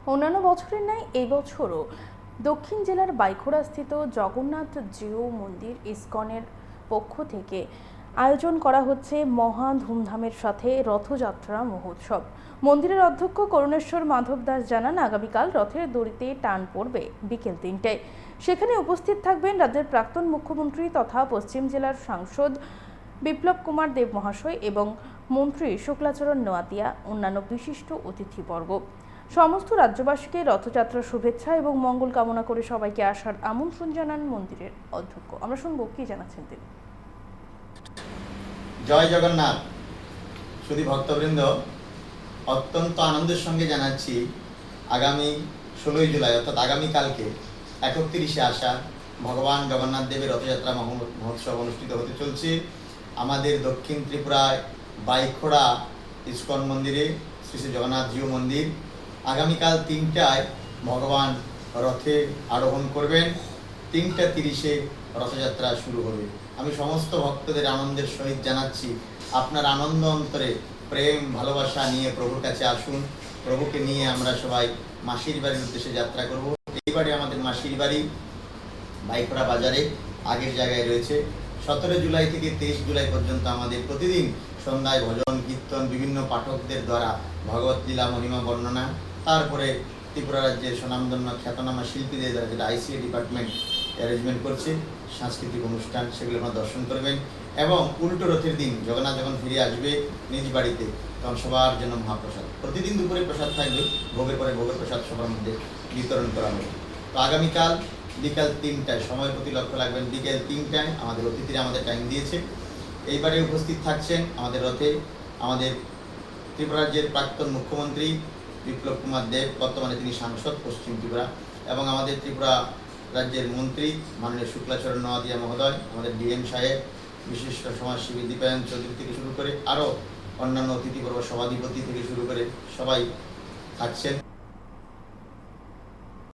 অন্যান্য বছরের ন্যায় এই বছরও দক্ষিণ জেলার বাইখোড়াস্থিত জগন্নাথ জিউ মন্দির ইসকনের পক্ষ থেকে আয়োজন করা হচ্ছে মহা ধুমধামের সাথে রথযাত্রা মহোৎসব। মন্দিরের অধ্যক্ষ করুণেশ্বর মাধব দাস জানান, আগামীকাল রথের দড়িতে টান পড়বে বিকেল ৩টায়। সেখানে উপস্থিত থাকবেন রাজ্যের প্রাক্তন মুখ্যমন্ত্রী তথা পশ্চিম জেলার সাংসদ বিপ্লব কুমার দেব মহাশয় এবং মন্ত্রী শুক্লাচরণ নোয়াতিয়া, অন্যান্য বিশিষ্ট অতিথিবর্গ। সমস্ত রাজ্যবাসীকে রথযাত্রার শুভেচ্ছা এবং মঙ্গল কামনা করে সবাইকে আসার আমন্ত্রণ জানান মন্দিরের অধ্যক্ষ। আমরা শুনবো কি জানাচ্ছেন তিনি। জয় জগন্নাথ। শুধু ভক্তবৃন্দ, অত্যন্ত আনন্দের সঙ্গে জানাচ্ছি আগামী 16ই জুলাই অর্থাৎ আগামীকালকে 31শে আষাঢ় ভগবান জগন্নাথ দেবের রথযাত্রা মহোৎসব অনুষ্ঠিত হতে চলছে আমাদের দক্ষিণ ত্রিপুরায় বাইখোড়া ইসকন মন্দিরে, শ্রী শ্রী জগন্নাথ জিউ মন্দির। আগামীকাল 3টায় ভগবান রথে আরোহণ করবেন, 3:30-এ রথযাত্রা শুরু হবে। আমি সমস্ত ভক্তদের আনন্দের সহিত জানাচ্ছি, আপনার আনন্দ অন্তরে প্রেম ভালোবাসা নিয়ে প্রভুর কাছে আসুন। প্রভুকে নিয়ে আমরা সবাই মাসির বাড়ির উদ্দেশ্যে যাত্রা করব। এইবারে আমাদের মাসির বাড়ি বাইখোড়া বাজারে আগের জায়গায় রয়েছে। 17 জুলাই থেকে 23 জুলাই পর্যন্ত আমাদের প্রতিদিন সন্ধ্যায় ভজন কীর্তন, বিভিন্ন পাঠকদের দ্বারা ভগবত লীলা মহিমা বর্ণনা, তারপরে ত্রিপুরা রাজ্যের স্বনামধন্য খ্যাতনামা শিল্পীদের দ্বারা যেটা আইসিএ ডিপার্টমেন্ট অ্যারেঞ্জমেন্ট করছে সাংস্কৃতিক অনুষ্ঠান, সেগুলো আপনারা দর্শন করবেন। এবং উল্টো রথের দিন জগন্নাথ যখন ফিরে আসবে নিজ বাড়িতে, তখন সবার জন্য মহাপ্রসাদ, প্রতিদিন দুপুরে প্রসাদ থাকবে, ভোগের পরে ভোগের প্রসাদ সবার মধ্যে বিতরণ করা হবে। তো আগামীকাল বিকাল 3টায়, সময় প্রতি লক্ষ্য রাখবেন, বিকেল 3টায় আমাদের অতিথিরা আমাদের টাইম দিয়েছে। এইবারে উপস্থিত থাকছেন আমাদের রথে আমাদের ত্রিপুরা রাজ্যের প্রাক্তন মুখ্যমন্ত্রী বিপ্লব কুমার দেব, বর্তমানে তিনি সাংসদ পশ্চিম ত্রিপুরা, এবং আমাদের ত্রিপুরা রাজ্যের মন্ত্রী মাননীয় শুক্লাচরণ নোয়াতিয়া মহোদয়, আমাদের ডিএম সাহেব, বিশিষ্ট সমাজসেবী দীপায়ন চৌধুরী থেকে শুরু করে আরও অন্যান্য অতিথিবর্গ, সভাধিপতি থেকে শুরু করে সবাই থাকছেন।